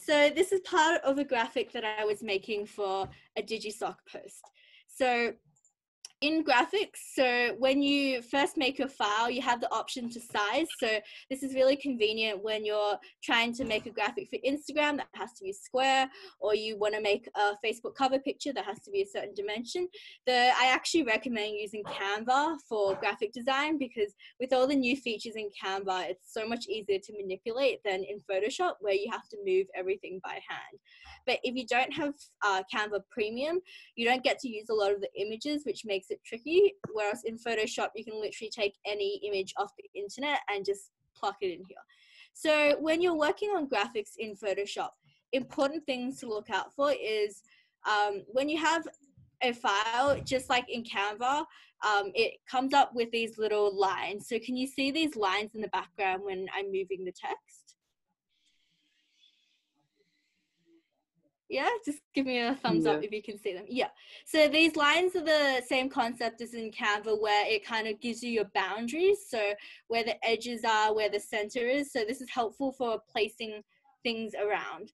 So this is part of a graphic that I was making for a DigiSoc post. So in graphics, so when you first make your file, you have the option to size. So this is really convenient when you're trying to make a graphic for Instagram that has to be square, or you want to make a Facebook cover picture that has to be a certain dimension. I actually recommend using Canva for graphic design, because with all the new features in Canva, it's so much easier to manipulate than in Photoshop, where you have to move everything by hand. But if you don't have Canva Premium, you don't get to use a lot of the images, which makes it tricky. Whereas in Photoshop, you can literally take any image off the internet and just pluck it in here. So when you're working on graphics in Photoshop, important things to look out for is when you have a file, just like in Canva, it comes up with these little lines. So can you see these lines in the background when I'm moving the text? Yeah, just give me a thumbs up if you can see them. Yeah, so these lines are the same concept as in Canva, where it kind of gives you your boundaries, so where the edges are, where the center is. So this is helpful for placing things around,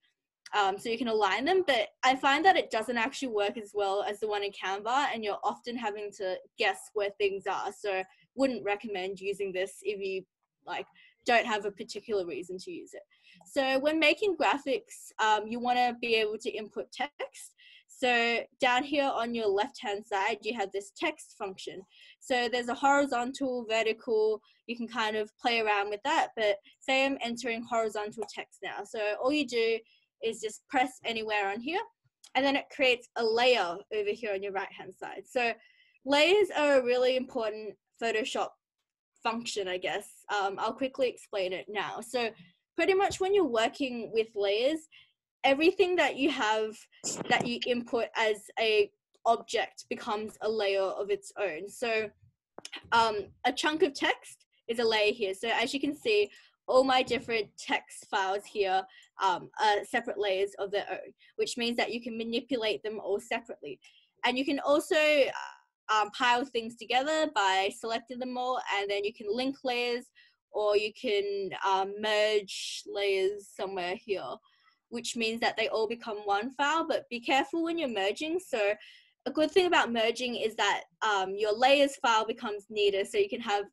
so you can align them. But I find that it doesn't actually work as well as the one in Canva, and you're often having to guess where things are. So wouldn't recommend using this if you don't have a particular reason to use it. So when making graphics, you want to be able to input text. So down here on your left-hand side, you have this text function. So there's a horizontal, vertical, you can kind of play around with that. But say I'm entering horizontal text now. So all you do is just press anywhere on here, and then it creates a layer over here on your right-hand side. So layers are a really important Photoshop function, I guess. I'll quickly explain it now. So pretty much when you're working with layers, everything that you have that you input as a object becomes a layer of its own. So a chunk of text is a layer here. So as you can see, all my different text files here are separate layers of their own, which means that you can manipulate them all separately. And you can also pile things together by selecting them all, and then you can link layers, or you can merge layers somewhere here, which means that they all become one file. But be careful when you're merging. So a good thing about merging is that your layers file becomes neater, so you can have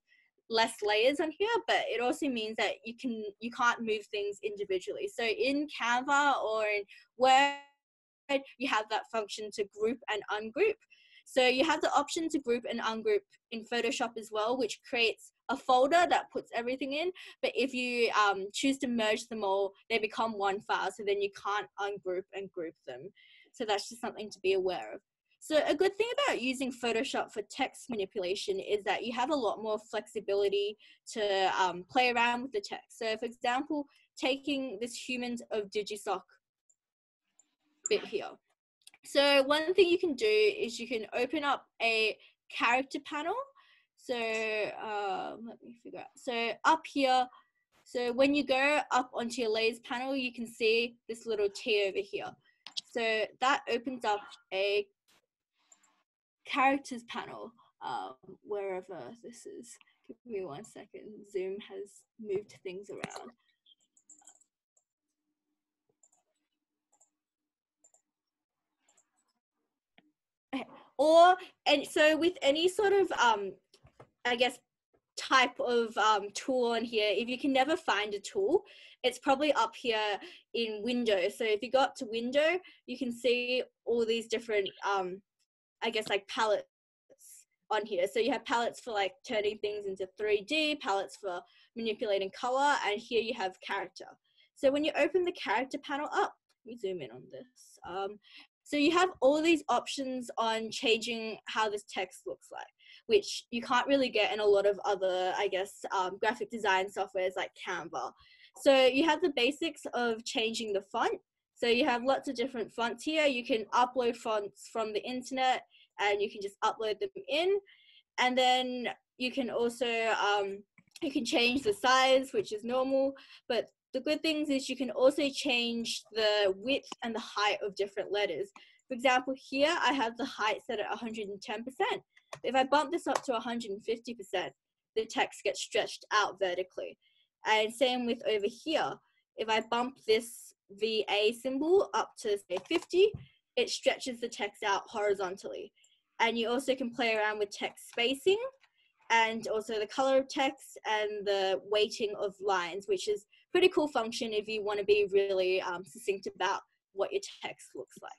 less layers on here, but it also means that you can't move things individually. So in Canva or in Word, you have that function to group and ungroup. So you have the option to group and ungroup in Photoshop as well, which creates a folder that puts everything in. But if you choose to merge them all, they become one file. So then you can't ungroup and group them. So that's just something to be aware of. So a good thing about using Photoshop for text manipulation is that you have a lot more flexibility to play around with the text. So for example, taking this Humans of DigiSoc bit here. So one thing you can do is you can open up a character panel. So let me figure out. So up here, so when you go up onto your layers panel, you can see this little T over here. So that opens up a characters panel, wherever this is. Give me 1 second. Zoom has moved things around. And so with any sort of, I guess, type of tool on here, if you can never find a tool, it's probably up here in Windows. So if you go up to Window, you can see all these different, I guess, like palettes on here. So you have palettes for like turning things into 3D, palettes for manipulating color, and here you have character. So when you open the character panel up, let me zoom in on this. So you have all these options on changing how this text looks like, which you can't really get in a lot of other, I guess, graphic design softwares like Canva. So you have the basics of changing the font. So you have lots of different fonts here. You can upload fonts from the internet, and you can just upload them in. And then you can also, you can change the size, which is normal, but the good things is you can also change the width and the height of different letters. For example, here I have the height set at 110%. If I bump this up to 150%, the text gets stretched out vertically. And same with over here. If I bump this VA symbol up to say 50, it stretches the text out horizontally. And you also can play around with text spacing and also the color of text and the weighting of lines, which is pretty cool function if you want to be really succinct about what your text looks like.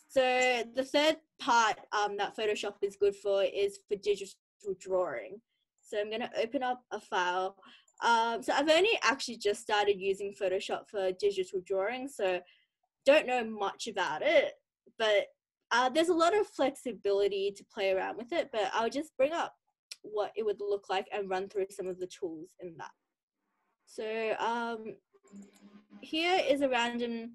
So the third part that Photoshop is good for is for digital drawing. So I'm going to open up a file. So I've only actually just started using Photoshop for digital drawing, so don't know much about it, but there's a lot of flexibility to play around with it, but I'll just bring up what it would look like and run through some of the tools in that. So here is a random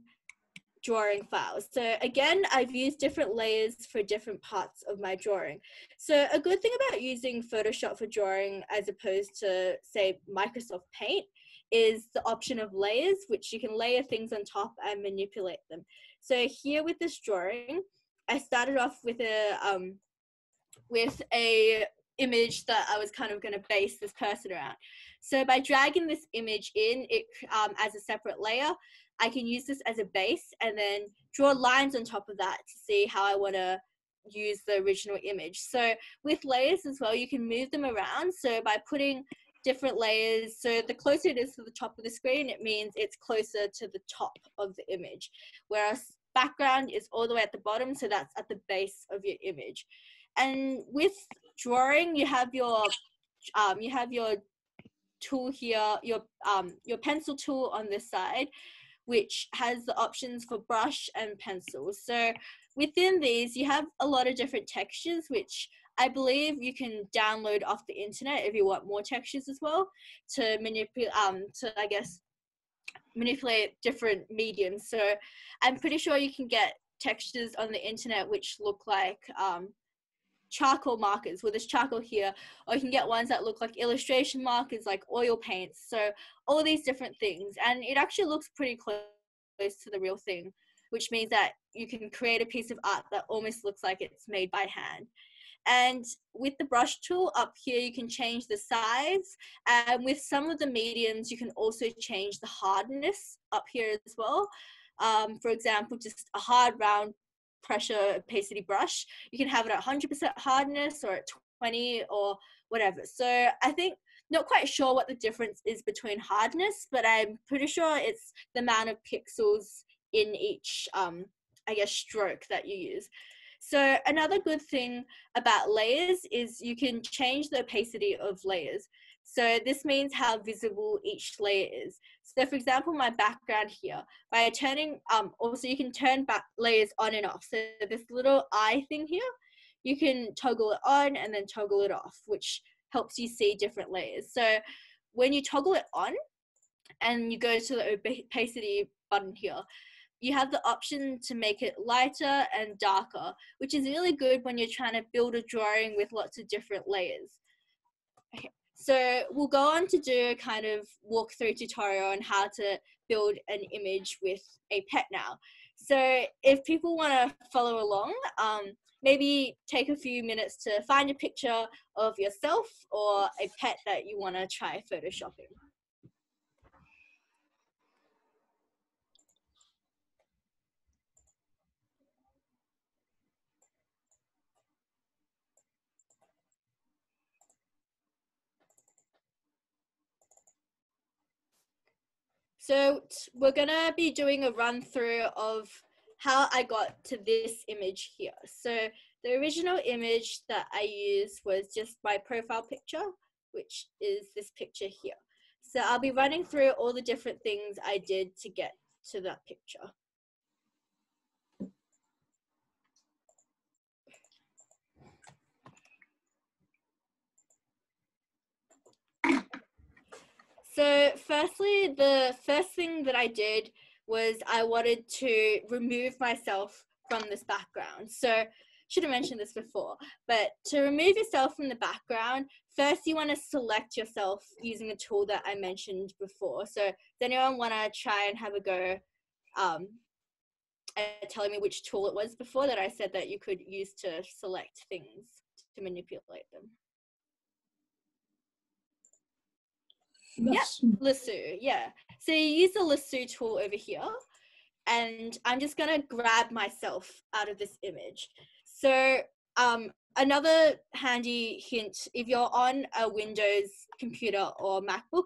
drawing file. So again, I've used different layers for different parts of my drawing. So a good thing about using Photoshop for drawing as opposed to say Microsoft Paint is the option of layers, which you can layer things on top and manipulate them. So here with this drawing, I started off with a image that I was kind of going to base this person around. So by dragging this image in it as a separate layer, I can use this as a base and then draw lines on top of that to see how I want to use the original image. So with layers as well, you can move them around. So by putting different layers, so the closer it is to the top of the screen, it means it's closer to the top of the image. Whereas background is all the way at the bottom, so that's at the base of your image. And with drawing, you have your tool here, your pencil tool on this side, which has the options for brush and pencil. So within these, you have a lot of different textures, which I believe you can download off the internet if you want more textures as well to manipulate, I guess, manipulate different mediums. So I'm pretty sure you can get textures on the internet which look like charcoal markers. Well, there's charcoal here, or you can get ones that look like illustration markers, like oil paints. So all these different things, and it actually looks pretty close to the real thing, which means that you can create a piece of art that almost looks like it's made by hand. And with the brush tool up here, you can change the size, and with some of the mediums you can also change the hardness up here as well. For example, just a hard round pressure opacity brush, you can have it at 100% hardness or at 20 or whatever. So I think, not quite sure what the difference is between hardness, but I'm pretty sure it's the amount of pixels in each I guess stroke that you use. So another good thing about layers is you can change the opacity of layers. So this means how visible each layer is. So for example, my background here, by turning, also you can turn back layers on and off. So this little eye thing here, you can toggle it on and then toggle it off, which helps you see different layers. So when you toggle it on and you go to the opacity button here, you have the option to make it lighter and darker, which is really good when you're trying to build a drawing with lots of different layers. Okay. So we'll go on to do a kind of walkthrough tutorial on how to build an image with a pet now. So if people want to follow along, maybe take a few minutes to find a picture of yourself or a pet that you want to try photoshopping. So we're gonna be doing a run through of how I got to this image here. So the original image that I used was just my profile picture, which is this picture here. So I'll be running through all the different things I did to get to that picture. So firstly, the first thing that I did was I wanted to remove myself from this background. So should have mentioned this before, but to remove yourself from the background, first you want to select yourself using a tool that I mentioned before. So does anyone want to try and have a go at telling me which tool it was before that I said that you could use to select things, to manipulate them? Yeah, lasso, yeah. So you use the lasso tool over here. and I'm just gonna grab myself out of this image. So another handy hint, if you're on a Windows computer or MacBook,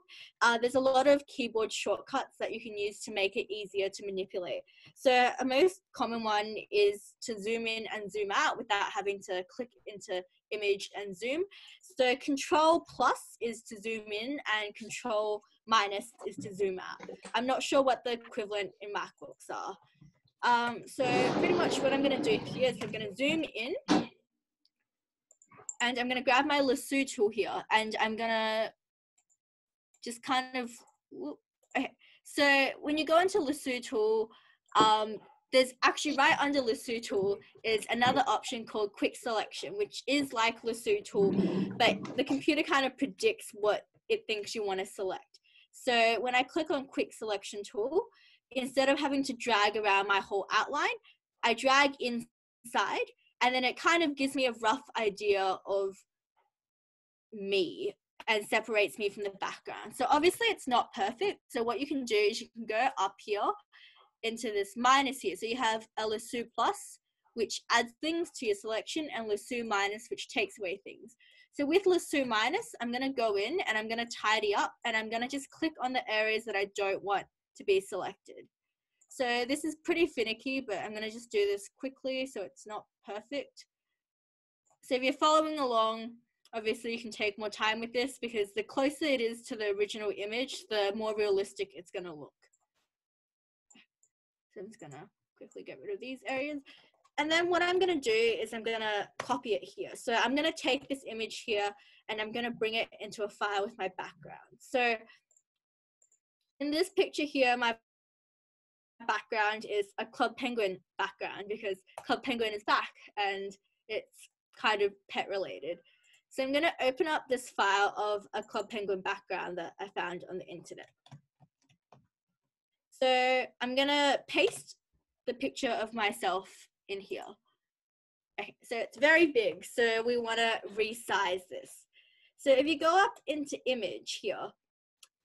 there's a lot of keyboard shortcuts that you can use to make it easier to manipulate. So a most common one is to zoom in and zoom out without having to click into image and zoom. So Control plus is to zoom in and Control minus is to zoom out. I'm not sure what the equivalent in MacBooks are. So pretty much what I'm going to do here is I'm going to zoom in, and I'm going to grab my lasso tool here, and I'm going to just kind of, okay. So when you go into lasso tool, there's actually right under lasso tool is another option called quick selection, which is like lasso tool, but the computer kind of predicts what it thinks you want to select. So when I click on quick selection tool, instead of having to drag around my whole outline, I drag inside, and then it kind of gives me a rough idea of me and separates me from the background. So obviously it's not perfect. So what you can do is you can go up here into this minus here. So you have a lasso plus, which adds things to your selection, and lasso minus, which takes away things. So with lasso minus, I'm going to go in and I'm going to tidy up, and I'm going to just click on the areas that I don't want to be selected. So this is pretty finicky, but I'm going to just do this quickly so it's not perfect. So if you're following along, obviously you can take more time with this, because the closer it is to the original image, the more realistic it's going to look. So I'm just going to quickly get rid of these areas. And then what I'm going to do is I'm going to copy it here. So I'm going to take this image here and I'm going to bring it into a file with my background. So in this picture here, my background is a Club Penguin background, because Club Penguin is back and it's kind of pet related. So I'm going to open up this file of a Club Penguin background that I found on the internet. So I'm going to paste the picture of myself in here. Okay, so it's very big, so we want to resize this. So if you go up into image here,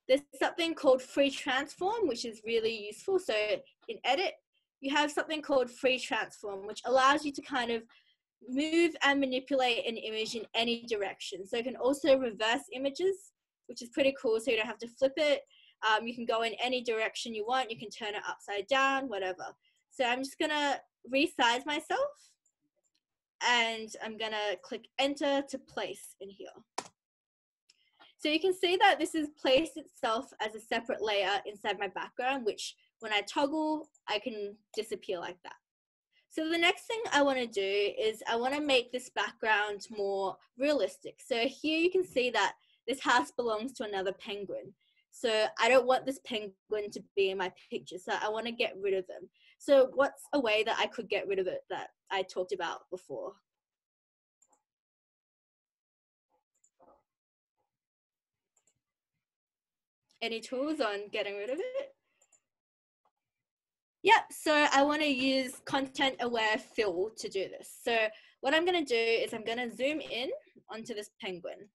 there's something called free transform, which is really useful. So in edit, you have something called free transform, which allows you to kind of move and manipulate an image in any direction. So you can also reverse images, which is pretty cool. So you don't have to flip it. You can go in any direction you want. You can turn it upside down, whatever. So I'm just going to resize myself, and I'm going to click enter to place in here. So you can see that this has placed itself as a separate layer inside my background, which when I toggle, I can disappear like that. So the next thing I want to do is I want to make this background more realistic. So here you can see that this house belongs to another penguin. So I don't want this penguin to be in my picture, so I want to get rid of them. So what's a way that I could get rid of it that I talked about before? Any tools on getting rid of it? Yep, so I want to use content aware fill to do this. So what I'm going to do is I'm going to zoom in onto this penguin.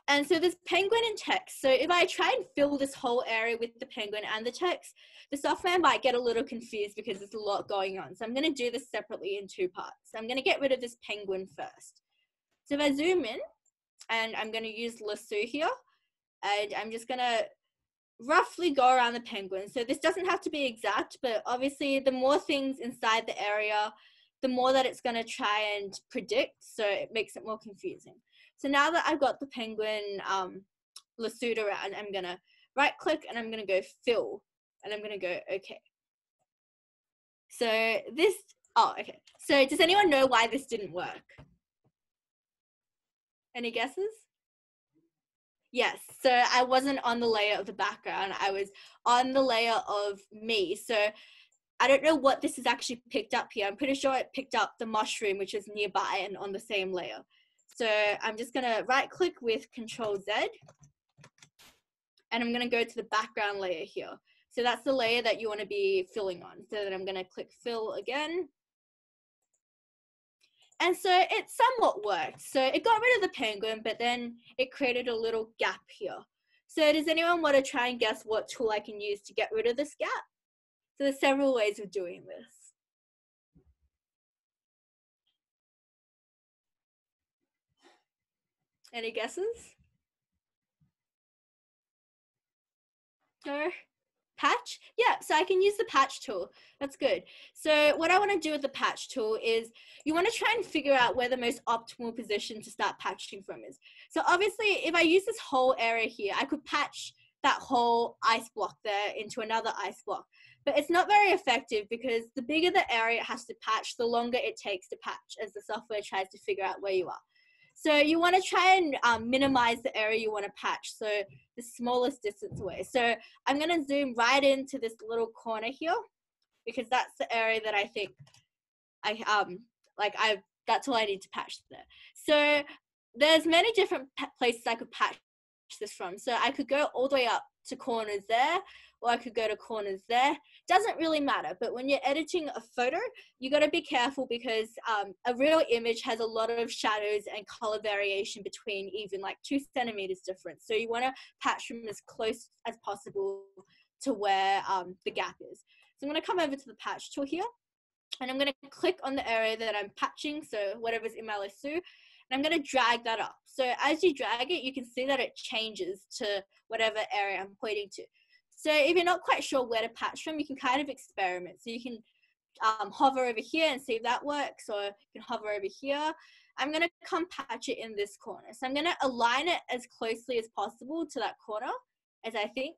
And so there's penguin and text. So if I try and fill this whole area with the penguin and the text, the software might get a little confused because there's a lot going on. So I'm going to do this separately in two parts. So I'm going to get rid of this penguin first. So if I zoom in, and I'm going to use lasso here, and I'm just going to roughly go around the penguin. So this doesn't have to be exact, but obviously the more things inside the area, the more that it's going to try and predict. So it makes it more confusing. So now that I've got the penguin lassoed around, I'm going to right click and I'm going to go fill, and I'm going to go okay. So this, oh, okay. So does anyone know why this didn't work? Any guesses? Yes, so I wasn't on the layer of the background. I was on the layer of me. So I don't know what this has actually picked up here. I'm pretty sure it picked up the mushroom, which is nearby and on the same layer. So I'm just going to right click with Control Z, and I'm going to go to the background layer here. So that's the layer that you want to be filling on. So then I'm going to click fill again. And so it somewhat worked. So it got rid of the penguin, but then it created a little gap here. So does anyone want to try and guess what tool I can use to get rid of this gap? So there's several ways of doing this. Any guesses? No? Patch? Yeah, so I can use the patch tool. That's good. So what I want to do with the patch tool is you want to try and figure out where the most optimal position to start patching from is. So obviously, if I use this whole area here, I could patch that whole ice block there into another ice block. But it's not very effective because the bigger the area it has to patch, the longer it takes to patch as the software tries to figure out where you are. So you want to try and minimize the area you want to patch, so the smallest distance away. So I'm going to zoom right into this little corner here because that's the area that I think that's all I need to patch there. So there's many different places I could patch this from. So I could go all the way up to corners there, or I could go to corners there. Doesn't really matter, but when you're editing a photo, you got to be careful because a real image has a lot of shadows and color variation between even like 2 centimeters difference. So you want to patch from as close as possible to where the gap is. So I'm going to come over to the patch tool here, and I'm going to click on the area that I'm patching, so whatever's in my lasso, and I'm going to drag that up. So as you drag it, you can see that it changes to whatever area I'm pointing to. So if you're not quite sure where to patch from, you can kind of experiment. So you can hover over here and see if that works, or you can hover over here. I'm going to come patch it in this corner. So I'm going to align it as closely as possible to that corner, as I think.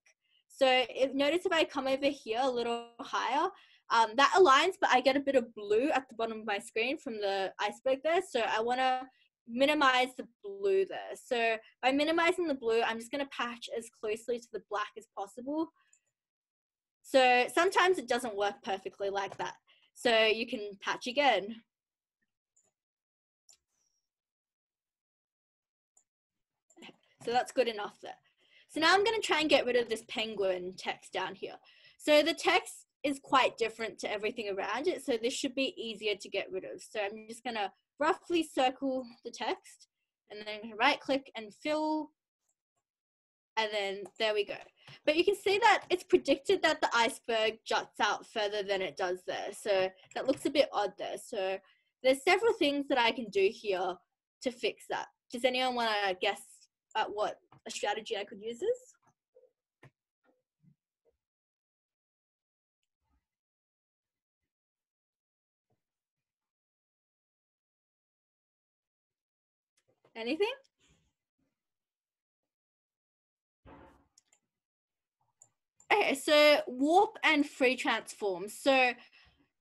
So notice if I come over here a little higher, that aligns, but I get a bit of blue at the bottom of my screen from the iceberg there. So I want to minimize the blue there. So by minimizing the blue, I'm just going to patch as closely to the black as possible. So sometimes it doesn't work perfectly like that. So you can patch again. So that's good enough there. So now I'm going to try and get rid of this penguin text down here. So the text is quite different to everything around it. So this should be easier to get rid of. So I'm just going to roughly circle the text and then right click and fill. And then there we go. But you can see that it's predicted that the iceberg juts out further than it does there. So that looks a bit odd there. So there's several things that I can do here to fix that. Does anyone want to guess at what a strategy I could use is? Anything? Okay, so warp and free transform. So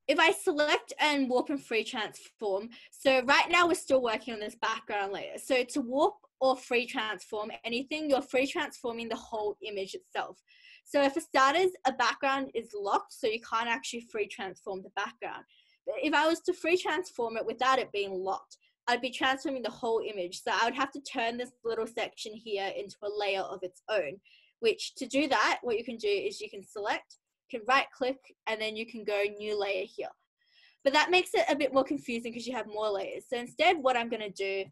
if I select and warp and free transform, so right now we're still working on this background layer. So to warp or free transform anything, you're free transforming the whole image itself. So for starters, a background is locked, so you can't actually free transform the background. But if I was to free transform it without it being locked, I'd be transforming the whole image. So I would have to turn this little section here into a layer of its own, which to do that, what you can do is you can select, you can right click, and then you can go new layer here. But that makes it a bit more confusing because you have more layers. So instead, what I'm going to do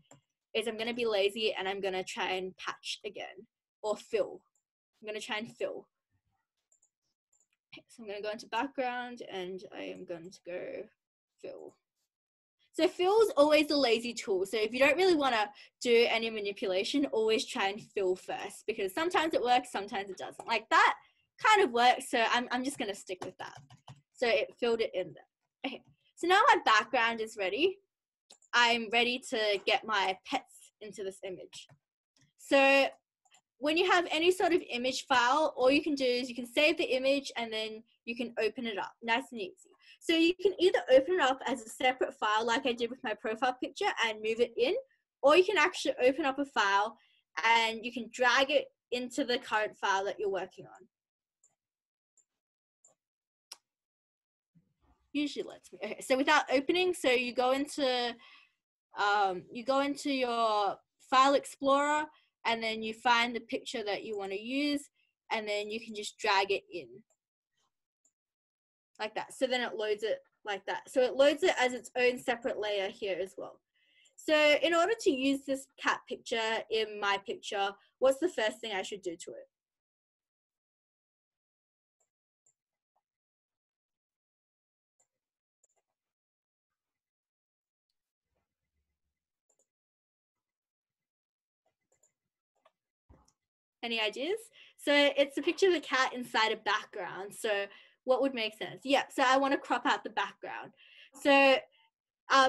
is I'm going to be lazy and I'm going to try and patch again, or fill. I'm going to try and fill. So I'm going to go into background and I am going to go fill. So fill is always a lazy tool. So if you don't really want to do any manipulation, always try and fill first, because sometimes it works, sometimes it doesn't. Like that kind of works, so I'm just going to stick with that. So it filled it in there. Okay, so now my background is ready. I'm ready to get my pets into this image. So when you have any sort of image file, all you can do is you can save the image and then you can open it up, nice and easy. So you can either open it up as a separate file like I did with my profile picture and move it in, or you can actually open up a file and you can drag it into the current file that you're working on. Usually lets me. Okay, so without opening, so you go into your file explorer and then you find the picture that you want to use and then you can just drag it in like that. So then it loads it like that. So it loads it as its own separate layer here as well. So in order to use this cat picture in my picture, what's the first thing I should do to it? Any ideas? So it's a picture of a cat inside a background. So what would make sense? Yeah, so I want to crop out the background. So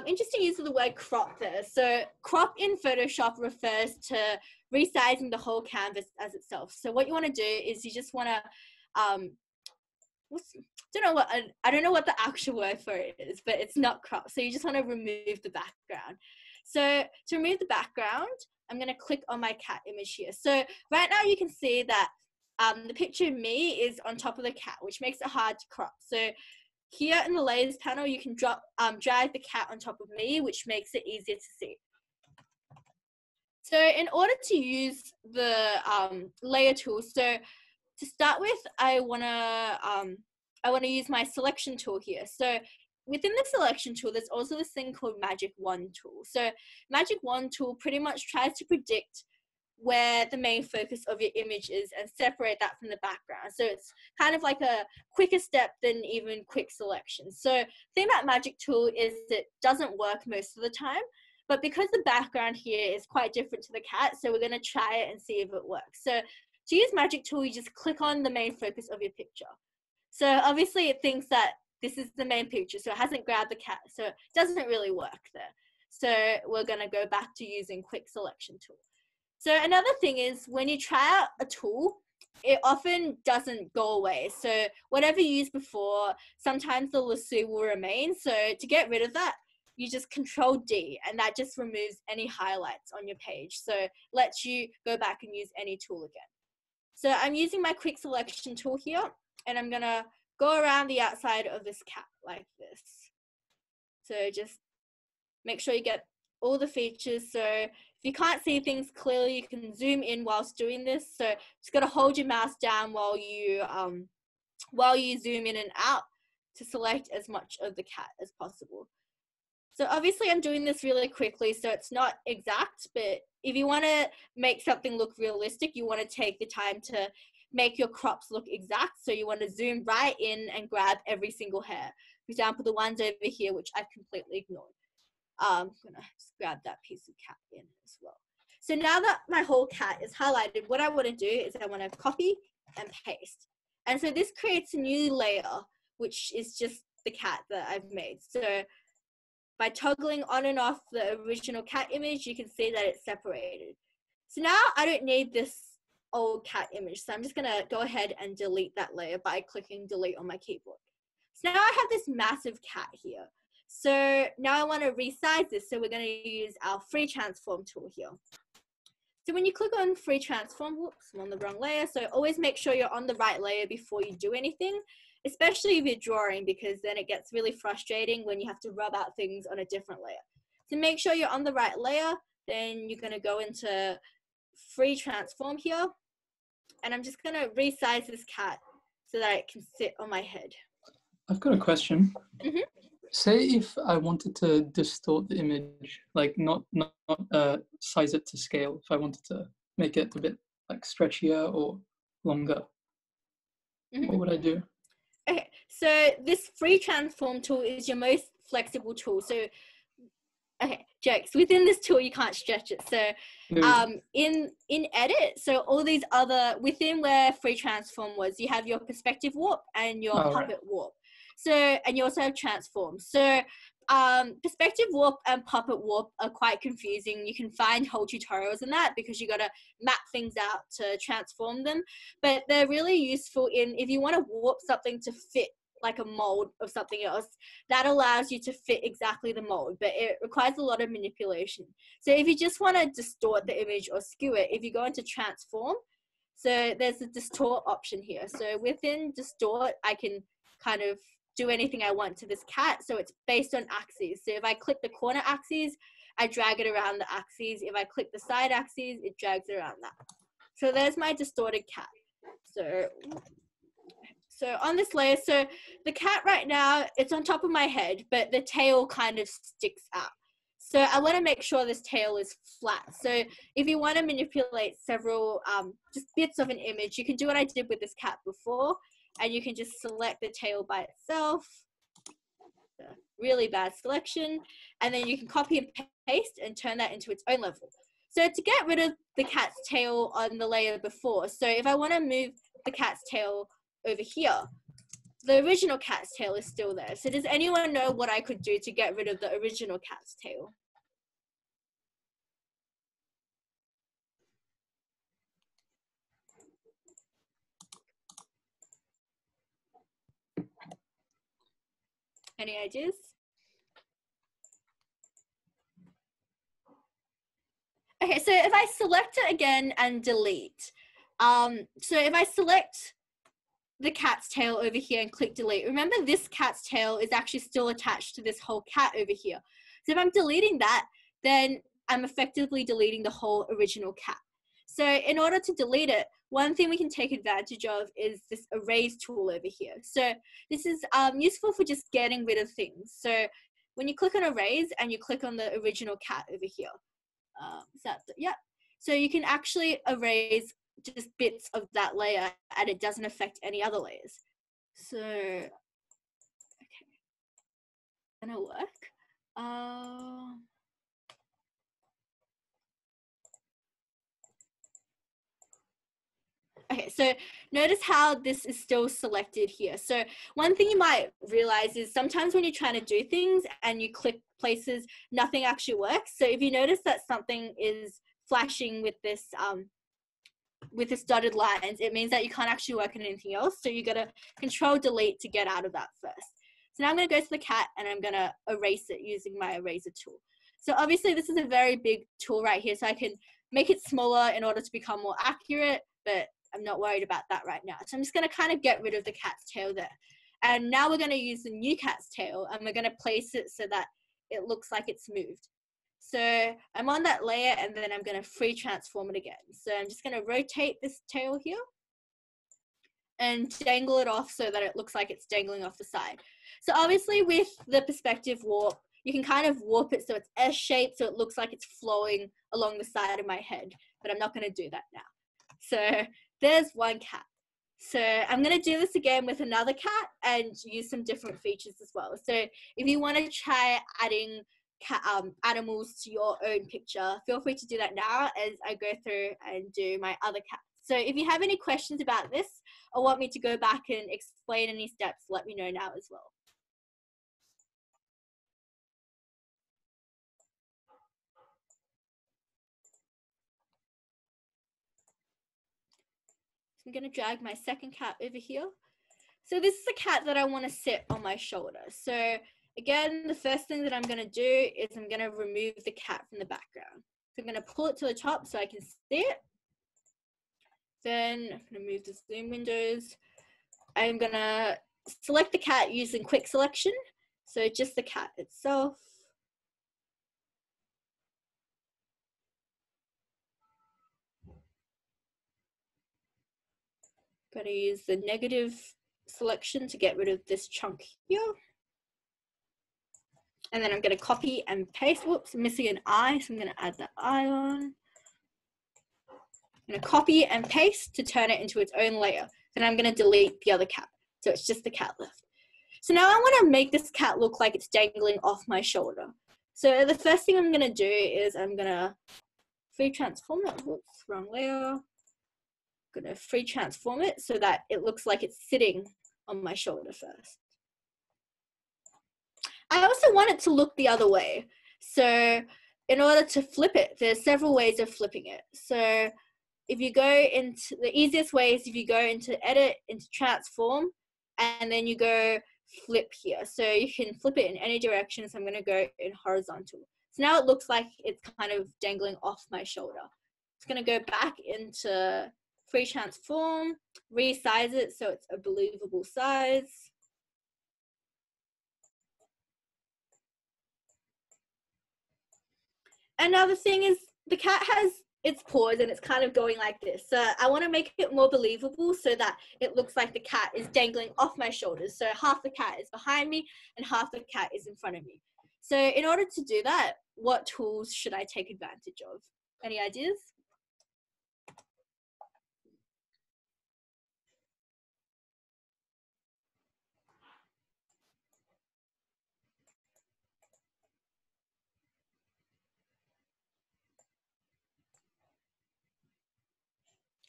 interesting use of the word crop there. So crop in Photoshop refers to resizing the whole canvas as itself. So what you want to do is you just want to, I don't know what the actual word for it is, but it's not crop. So you just want to remove the background. So to remove the background, I'm going to click on my cat image here. So right now you can see that the picture of me is on top of the cat, which makes it hard to crop. So here in the layers panel, you can drag the cat on top of me, which makes it easier to see. So in order to use the layer tool, so to start with, I wanna use my selection tool here. So within the selection tool, there's also this thing called Magic Wand tool. So Magic Wand tool pretty much tries to predict where the main focus of your image is and separate that from the background. So it's kind of like a quicker step than even quick selection. So the thing about Magic tool is it doesn't work most of the time, but because the background here is quite different to the cat, so we're gonna try it and see if it works. So to use Magic tool, you just click on the main focus of your picture. So obviously it thinks that this is the main picture, so it hasn't grabbed the cat, so it doesn't really work there. So we're gonna go back to using quick selection tool. So another thing is when you try out a tool, it often doesn't go away. So whatever you used before, sometimes the lasso will remain. So to get rid of that, you just Control D, and that just removes any highlights on your page. So lets you go back and use any tool again. So I'm using my quick selection tool here, and I'm gonna go around the outside of this cat like this. So just make sure you get all the features. So if you can't see things clearly, you can zoom in whilst doing this. So just gotta hold your mouse down while you zoom in and out to select as much of the cat as possible. So obviously I'm doing this really quickly, so it's not exact, but if you want to make something look realistic, you want to take the time to make your crops look exact. So you want to zoom right in and grab every single hair. For example, the ones over here, which I've completely ignored. I'm gonna just grab that piece of cat in as well. So now that my whole cat is highlighted, what I want to do is I want to copy and paste. And so this creates a new layer, which is just the cat that I've made. So by toggling on and off the original cat image, you can see that it's separated. So now I don't need this old cat image. So I'm just gonna go ahead and delete that layer by clicking delete on my keyboard. So now I have this massive cat here. So now I want to resize this. So we're going to use our free transform tool here. So when you click on free transform, whoops, I'm on the wrong layer. So always make sure you're on the right layer before you do anything, especially if you're drawing, because then it gets really frustrating when you have to rub out things on a different layer. So make sure you're on the right layer. Then you're going to go into free transform here. And I'm just going to resize this cat so that it can sit on my head. I've got a question. Mm-hmm. Say if I wanted to distort the image, like not size it to scale, if I wanted to make it a bit like stretchier or longer, what would I do? Okay, so this free transform tool is your most flexible tool. So, okay, jokes. Within this tool, you can't stretch it. So, in edit, so all these other, within where free transform was, you have your perspective warp and your puppet warp. So, and you also have transform. So, perspective warp and puppet warp are quite confusing. You can find whole tutorials in that because you got to map things out to transform them. But they're really useful if you want to warp something to fit like a mold of something else, that allows you to fit exactly the mold, but it requires a lot of manipulation. So if you just want to distort the image or skew it, if you go into transform, so there's a distort option here. So within distort, I can kind of do anything I want to this cat. So it's based on axes. So if I click the corner axes, I drag it around the axes. If I click the side axes, it drags it around that. So there's my distorted cat. So on this layer, so the cat right now, it's on top of my head, but the tail kind of sticks out. So I want to make sure this tail is flat. So if you want to manipulate several just bits of an image, you can do what I did with this cat before, and you can just select the tail by itself. Really bad selection. And then you can copy and paste and turn that into its own level. So to get rid of the cat's tail on the layer before, so if I want to move the cat's tail over here, the original cat's tail is still there. So does anyone know what I could do to get rid of the original cat's tail? Any ideas? Okay, so if I select it again and delete, so if I select the cat's tail over here and click delete, remember this cat's tail is actually still attached to this whole cat over here. So if I'm deleting that, then I'm effectively deleting the whole original cat. So in order to delete it, one thing we can take advantage of is this erase tool over here. So this is useful for just getting rid of things. So when you click on erase and you click on the original cat over here, yeah. So you can actually erase just bits of that layer and it doesn't affect any other layers. So, okay, gonna work. Okay, so notice how this is still selected here. So one thing you might realize is sometimes when you're trying to do things and you click places, nothing actually works. So if you notice that something is flashing with this dotted lines, it means that you can't actually work on anything else. So you gotta Control Delete to get out of that first. So now I'm gonna go to the cat and I'm gonna erase it using my eraser tool. So obviously this is a very big tool right here, so I can make it smaller in order to become more accurate, but I'm not worried about that right now. So I'm just gonna kind of get rid of the cat's tail there. And now we're gonna use the new cat's tail and we're gonna place it so that it looks like it's moved. So I'm on that layer and then I'm gonna free transform it again. So I'm just gonna rotate this tail here and dangle it off so that it looks like it's dangling off the side. So obviously with the perspective warp, you can kind of warp it so it's S-shaped, so it looks like it's flowing along the side of my head, but I'm not gonna do that now. So there's one cat. So I'm gonna do this again with another cat and use some different features as well. So if you wanna try adding animals to your own picture, feel free to do that now as I go through and do my other cat. So if you have any questions about this or want me to go back and explain any steps, let me know now as well. So I'm going to drag my second cat over here. So this is a cat that I want to sit on my shoulder. So again, the first thing that I'm going to do is I'm going to remove the cat from the background. So I'm going to pull it to the top so I can see it. Then I'm going to move the zoom windows. I'm going to select the cat using quick selection. So just the cat itself. Going to use the negative selection to get rid of this chunk here. And then I'm going to copy and paste. Whoops, I'm missing an eye, so I'm going to add the eye on. I'm going to copy and paste to turn it into its own layer. Then I'm going to delete the other cat. So it's just the cat left. So now I want to make this cat look like it's dangling off my shoulder. So the first thing I'm going to do is I'm going to free transform it. Whoops, wrong layer. I'm going to free transform it so that it looks like it's sitting on my shoulder first. I also want it to look the other way. So in order to flip it, there's several ways of flipping it. So if you go into, the easiest way is if you go into edit, into transform, and then you go flip here. So you can flip it in any direction. So I'm going to go in horizontal. So now it looks like it's kind of dangling off my shoulder. It's going to go back into free transform, resize it so it's a believable size. Another thing is the cat has its paws and it's kind of going like this. So I want to make it more believable so that it looks like the cat is dangling off my shoulders. So half the cat is behind me and half the cat is in front of me. So in order to do that, what tools should I take advantage of? Any ideas?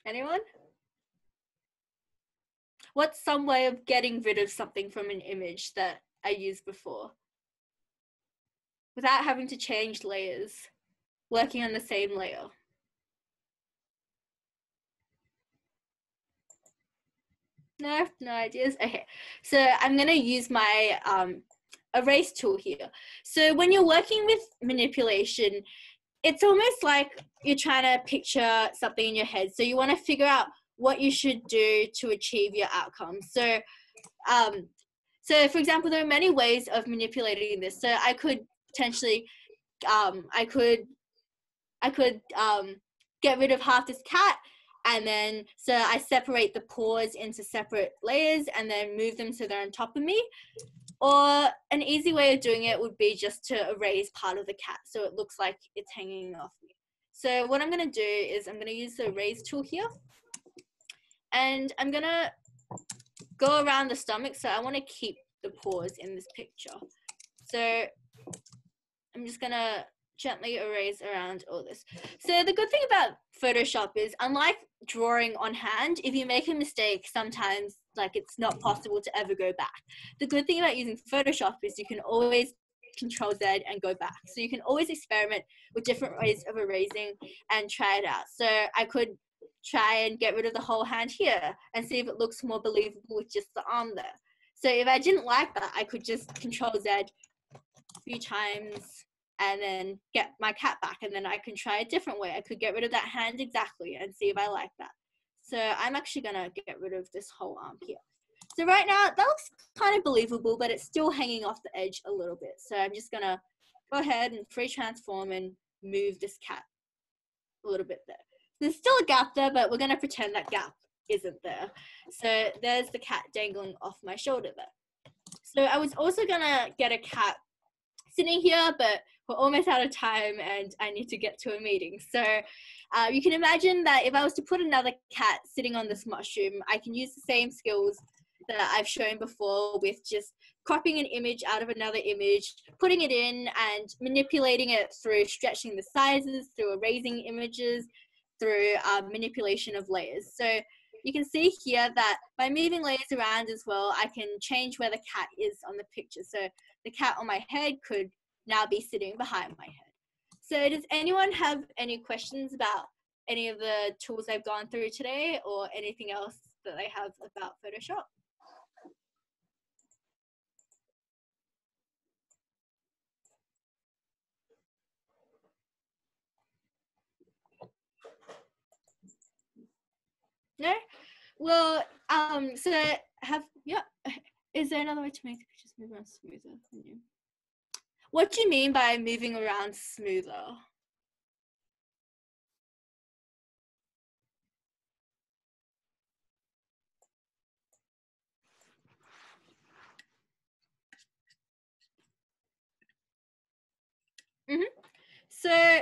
Anyone? What's some way of getting rid of something from an image that I used before without having to change layers, working on the same layer? No ideas. Okay, so I'm going to use my erase tool here. So when you're working with manipulation, it's almost like you're trying to picture something in your head. So you want to figure out what you should do to achieve your outcome. So for example, there are many ways of manipulating this. So I could potentially, I could get rid of half this cat, and then so I separate the paws into separate layers and then move them so they're on top of me. Or an easy way of doing it would be just to erase part of the cat so it looks like it's hanging off me. So what I'm going to do is I'm going to use the erase tool here, and I'm going to go around the stomach. So I want to keep the paws in this picture. So I'm just going to gently erase around all this. So the good thing about Photoshop is, unlike drawing on hand, if you make a mistake, sometimes like it's not possible to ever go back. The good thing about using Photoshop is you can always Control Z and go back. So you can always experiment with different ways of erasing and try it out. So I could try and get rid of the whole hand here and see if it looks more believable with just the arm there. So if I didn't like that, I could just Control Z a few times and then get my cat back, and then I can try a different way. I could get rid of that hand exactly and see if I like that. So I'm actually gonna get rid of this whole arm here. So right now that looks kind of believable, but it's still hanging off the edge a little bit. So I'm just gonna go ahead and free transform and move this cat a little bit there. There's still a gap there, but we're gonna pretend that gap isn't there. So there's the cat dangling off my shoulder there. So I was also gonna get a cat sitting here, but we're almost out of time and I need to get to a meeting. So you can imagine that if I was to put another cat sitting on this mushroom, I can use the same skills that I've shown before with just cropping an image out of another image, putting it in and manipulating it through stretching the sizes, through erasing images, through manipulation of layers. So you can see here that by moving layers around as well, I can change where the cat is on the picture. So the cat on my head could now be sitting behind my head. So does anyone have any questions about any of the tools I've gone through today, or anything else that they have about Photoshop? No? Well, is there another way to make the pictures move around smoother? What do you mean by moving around smoother? So,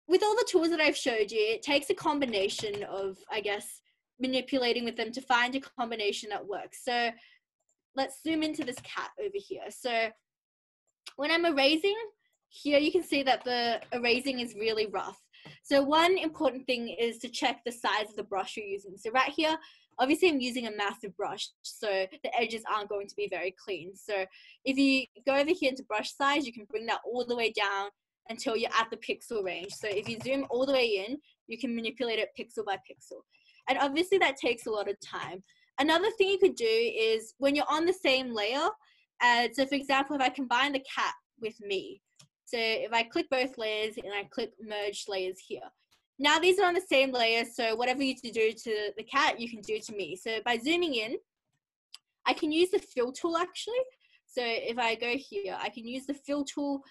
with all the tools that I've showed you, it takes a combination of, I guess, manipulating with them to find a combination that works. So let's zoom into this cat over here. So when I'm erasing, here you can see that the erasing is really rough. So one important thing is to check the size of the brush you're using. So right here, obviously I'm using a massive brush, so the edges aren't going to be very clean. So if you go over here into brush size, you can bring that all the way down until you're at the pixel range. So if you zoom all the way in, you can manipulate it pixel by pixel. And obviously that takes a lot of time. Another thing you could do is when you're on the same layer, so for example, if I combine the cat with me, so if I click both layers and I click merge layers here, now these are on the same layer, so whatever you do to the cat, you can do to me. So by zooming in, I can use the fill tool actually. So if I go here, I can use the fill tool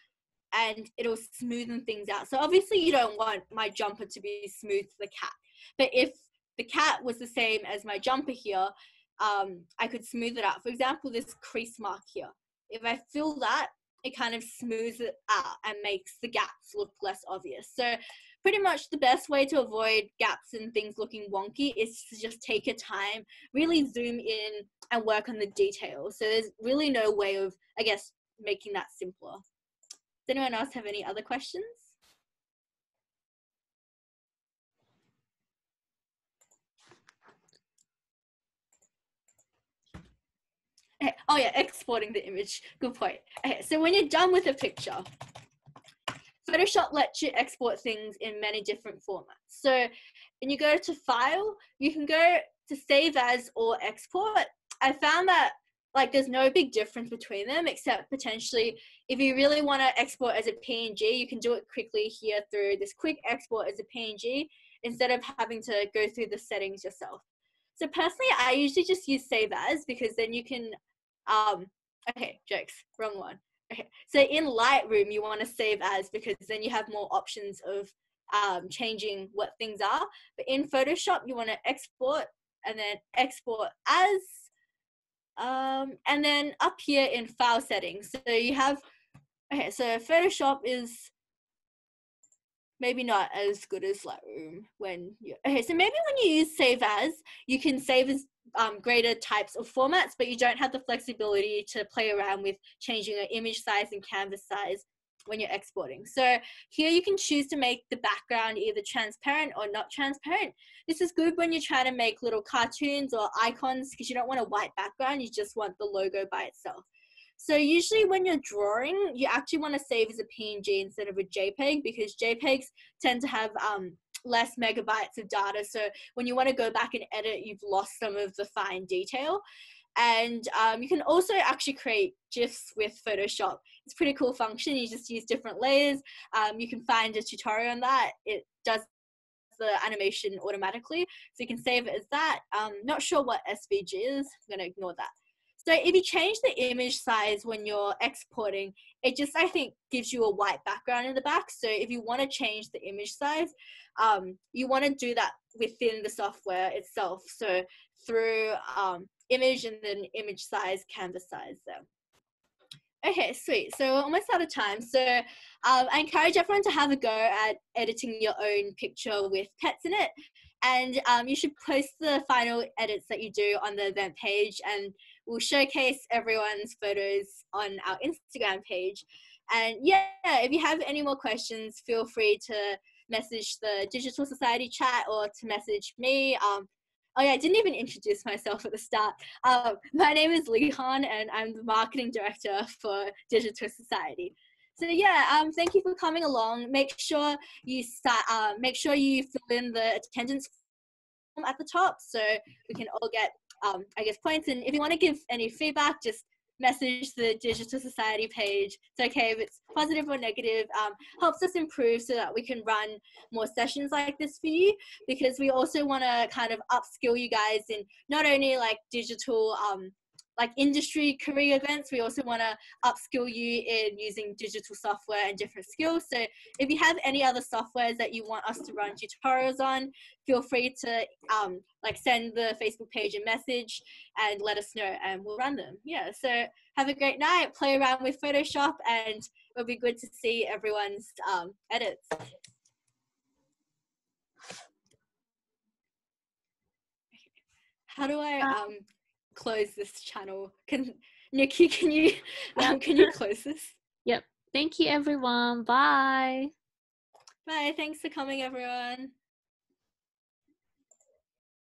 and it'll smoothen things out. So obviously you don't want my jumper to be smooth to the cat, but if the cat was the same as my jumper here, I could smooth it out. For example, this crease mark here, if I fill that, it kind of smooths it out and makes the gaps look less obvious. So pretty much the best way to avoid gaps and things looking wonky is to just take your time, really zoom in and work on the details. So there's really no way of, I guess, making that simpler. Does anyone else have any other questions? Okay. Oh yeah, exporting the image. Good point. Okay, so when you're done with a picture, Photoshop lets you export things in many different formats. So when you go to File, you can go to Save As or Export. I found that like there's no big difference between them, except potentially if you really want to export as a PNG, you can do it quickly here through this quick export as a PNG instead of having to go through the settings yourself. So personally, I usually just use Save As because then you can, okay, jokes, wrong one. Okay, so in Lightroom, you want to save as because then you have more options of changing what things are. But in Photoshop, you want to export and then export as, and then up here in file settings. So you have, okay, so Photoshop is maybe not as good as Lightroom when you, okay, so maybe when you use Save As, you can save as greater types of formats, but you don't have the flexibility to play around with changing your image size and canvas size when you're exporting. So here you can choose to make the background either transparent or not transparent. This is good when you're trying to make little cartoons or icons because you don't want a white background, you just want the logo by itself. So usually when you're drawing, you actually want to save as a PNG instead of a JPEG because JPEGs tend to have less megabytes of data. So when you want to go back and edit, you've lost some of the fine detail. And you can also actually create GIFs with Photoshop. It's a pretty cool function. You just use different layers. You can find a tutorial on that. It does the animation automatically. So you can save it as that. Not sure what SVG is. I'm going to ignore that. So if you change the image size when you're exporting, it just, I think, gives you a white background in the back. So if you want to change the image size, you want to do that within the software itself. So through image and then image size, canvas size there. Okay, sweet. So we're almost out of time. So I encourage everyone to have a go at editing your own picture with pets in it. And you should post the final edits that you do on the event page, and we'll showcase everyone's photos on our Instagram page. And yeah, if you have any more questions, feel free to message the Digital Society chat or to message me. Oh yeah, I didn't even introduce myself at the start. My name is Lehan and I'm the marketing director for Digital Society. So yeah, thank you for coming along. Make sure you fill in the attendance form at the top so we can all get, I guess, points. And if you want to give any feedback, just message the Digital Society page. It's okay if it's positive or negative. Helps us improve so that we can run more sessions like this for you, because we also want to kind of upskill you guys in not only like digital like industry career events, we also want to upskill you in using digital software and different skills. So if you have any other softwares that you want us to run tutorials on, feel free to like send the Facebook page a message and let us know and we'll run them. Yeah, so have a great night, play around with Photoshop, and it'll be good to see everyone's edits. How do I close this channel? Nikki, can you close this? Yep. Thank you, everyone. Bye. Bye. Thanks for coming, everyone.